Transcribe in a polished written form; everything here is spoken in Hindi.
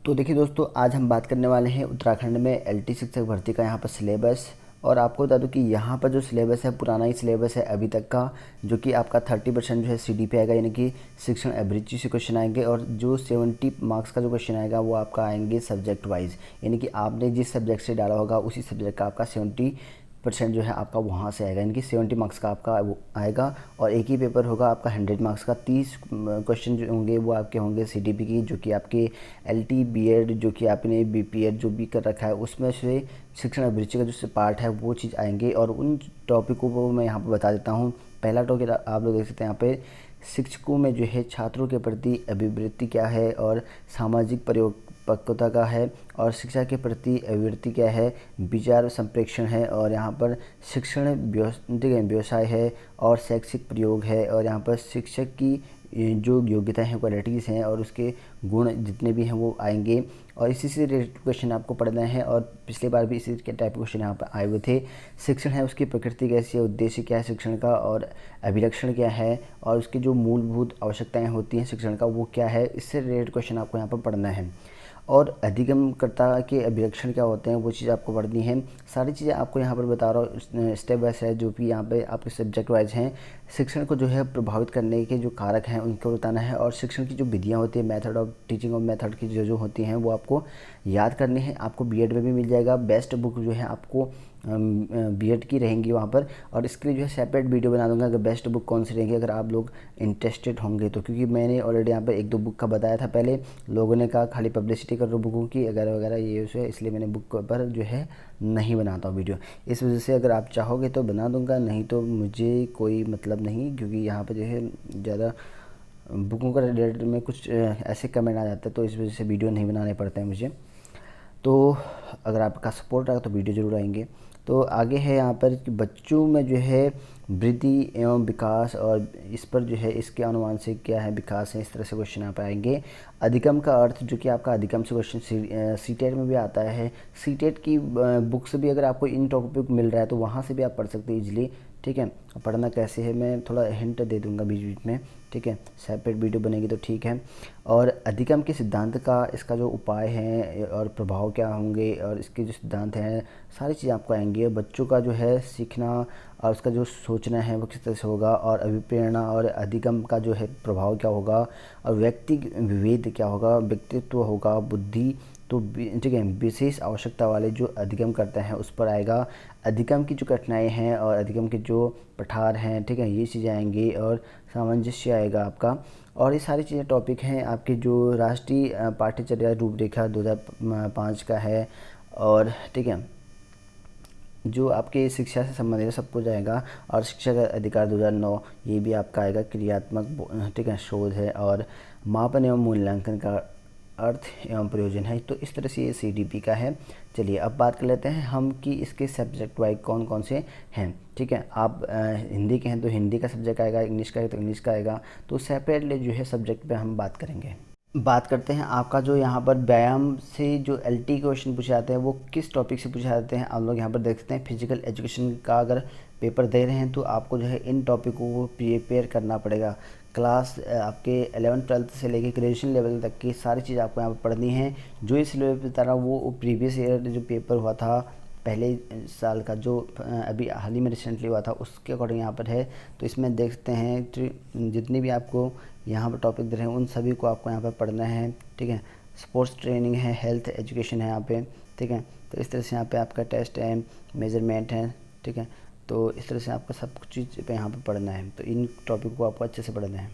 तो देखिए दोस्तों, आज हम बात करने वाले हैं उत्तराखंड में एलटी शिक्षक भर्ती का यहाँ पर सिलेबस। और आपको बता दूं कि यहाँ पर जो सिलेबस है पुराना ही सिलेबस है अभी तक का, जो कि आपका 30% जो है सीडी पे आएगा, यानी कि शिक्षण अभिरुचि से क्वेश्चन आएंगे। और जो 70 मार्क्स का जो क्वेश्चन आएगा वो आपका आएंगे सब्जेक्ट वाइज, यानी कि आपने जिस सब्जेक्ट से डाला होगा उसी सब्जेक्ट का आपका 70% जो है आपका वहाँ से आएगा, यानी कि 70 मार्क्स का आपका वो आएगा। और एक ही पेपर होगा आपका 100 मार्क्स का। 30 क्वेश्चन जो होंगे वो आपके होंगे सीडीपी की, जो कि आपके एलटी बीएड जो कि आपने बीपीएड जो भी कर रखा है उसमें से शिक्षण अभिरुचि का जो पार्ट है वो चीज़ आएंगे। और उन टॉपिकों को मैं यहाँ पर बता देता हूँ। पहला टॉपिक आप लोग देख सकते हैं यहाँ पे, शिक्षकों में जो है छात्रों के प्रति अभिवृत्ति क्या है और सामाजिक परिपक्वता का है। और शिक्षा के प्रति अभिवृत्ति क्या है, विचार संप्रेषण है। और यहाँ पर शिक्षण व्यवसाय है और शैक्षिक प्रयोग है। और यहाँ पर शिक्षक की जो योग्यताएं हैं, क्वालिटीज़ हैं और उसके गुण जितने भी हैं वो आएंगे। और इसी से रिलेटेड क्वेश्चन आपको पढ़ना है। और पिछली बार भी इसी के टाइप के क्वेश्चन यहाँ पर आए हुए थे। शिक्षण है, उसकी प्रकृति कैसी है, उद्देश्य क्या है शिक्षण का, और अभिलक्षण क्या है, और उसकी जो मूलभूत आवश्यकताएं होती हैं शिक्षण का वो क्या है, इससे रिलेटेड क्वेश्चन आपको यहाँ पर पढ़ना है। और अधिगमकर्ता के अभिलक्षण क्या होते हैं वो चीज़ आपको पढ़नी है। सारी चीज़ें आपको यहाँ पर बता रहा हूँ स्टेप बाय स्टेप, जो भी यहाँ पे आपके सब्जेक्ट वाइज हैं। शिक्षण को जो है प्रभावित करने के जो कारक हैं उनको बताना है। और शिक्षण की जो विधियाँ होती है, मेथड ऑफ टीचिंग और मेथड की जो होती हैं वो आपको याद करनी है। आपको बीएड में भी मिल जाएगा। बेस्ट बुक जो है आपको बीएड की रहेंगी वहाँ पर। और इसके लिए जो है सेपरेट वीडियो बना दूंगा कि बेस्ट बुक कौन सी रहेंगी, अगर आप लोग इंटरेस्टेड होंगे तो। क्योंकि मैंने ऑलरेडी यहाँ पर 1-2 बुक का बताया था पहले, लोगों ने कहा खाली पब्लिसिटी कर दो बुकों की वगैरह वगैरह, ये उसे, इसलिए मैंने बुक पर जो है नहीं बनाता हूँ वीडियो। इस वजह से अगर आप चाहोगे तो बना दूंगा, नहीं तो मुझे कोई मतलब नहीं। क्योंकि यहाँ पर जो है ज़्यादा बुकों का रिलेटेड में कुछ ऐसे कमेंट आ जाते हैं, तो इस वजह से वीडियो नहीं बनाने पड़ते हैं मुझे। तो अगर आपका सपोर्ट आएगा तो वीडियो ज़रूर आएंगे। तो आगे है यहाँ पर कि बच्चों में जो है वृद्धि एवं विकास, और इस पर जो है इसके अनुमान से क्या है विकास है, इस तरह से क्वेश्चन यहाँ पर आएंगे। अधिगम का अर्थ, जो कि आपका अधिगम से क्वेश्चन सीटेट में भी आता है। सीटेट की बुक से भी अगर आपको इन टॉपिक मिल रहा है तो वहाँ से भी आप पढ़ सकते हैं इजीली। ठीक है, पढ़ना कैसे है मैं थोड़ा हिंट दे दूंगा बीच बीच में। ठीक है, सेपरेट वीडियो बनेगी तो ठीक है। और अधिगम के सिद्धांत का, इसका जो उपाय है और प्रभाव क्या होंगे, और इसके जो सिद्धांत हैं सारी चीज़ें आपको आएंगी। बच्चों का जो है सीखना और उसका जो सोचना है वो किस तरह से होगा, और अभिप्रेरणा और अधिगम का जो है प्रभाव क्या होगा, और व्यक्ति विभेद क्या होगा, व्यक्तित्व होगा, बुद्धि। तो ठीक है, विशेष आवश्यकता वाले जो अधिगम करते हैं उस पर आएगा। अधिगम की जो कठिनाई हैं और अधिगम के जो पठार हैं, ठीक है, ये चीज़ें आएंगी। और सामंजस्य आएगा आपका। और ये सारी चीज़ें टॉपिक हैं आपके जो राष्ट्रीय पाठ्यचर्या रूपरेखा 2005 का है। और ठीक है, जो आपके शिक्षा से संबंधित है सब कुछ आएगा। और शिक्षा का अधिकार 2009 ये भी आपका आएगा। क्रियात्मक ठीक है शोध है। और मापन एवं मूल्यांकन का अर्थ एवं प्रयोजन है। तो इस तरह से ये सीडीपी का है। चलिए अब बात कर लेते हैं हम कि इसके सब्जेक्ट वाइज कौन कौन से हैं। ठीक है, आप हिंदी के हैं तो हिंदी का सब्जेक्ट आएगा, इंग्लिश का है तो इंग्लिश का आएगा। तो सेपरेटली जो है सब्जेक्ट पे हम बात करेंगे। बात करते हैं आपका जो यहाँ पर व्यायाम से जो एलटी क्वेश्चन पूछे जाते हैं वो किस टॉपिक से पूछे जाते हैं। आप लोग यहाँ पर देख सकते हैं फिजिकल एजुकेशन का अगर पेपर दे रहे हैं तो आपको जो है इन टॉपिकों को प्रिपेयर करना पड़ेगा। क्लास आपके 11th-12th से लेकर ग्रेजुएशन लेवल तक की सारी चीज़ आपको यहाँ पर पढ़नी है। जो इस लेवल पर बता रहा हूँ वो प्रीवियस ईयर जो पेपर हुआ था पहले साल का, जो अभी हाल ही में रिसेंटली हुआ था, उसके अकॉर्डिंग यहाँ पर है। तो इसमें देख सकते हैं जितनी भी आपको यहाँ पर टॉपिक दे रहे हैं उन सभी को आपको यहाँ पर पढ़ना है। ठीक है, स्पोर्ट्स ट्रेनिंग है, हेल्थ एजुकेशन है यहाँ पे। ठीक है, तो इस तरह से यहाँ पे आपका टेस्ट है, मेजरमेंट है। ठीक है, तो इस तरह से आपका सब कुछ चीज़ पे यहाँ पर पढ़ना है। तो इन टॉपिक को आपको अच्छे से पढ़ना है।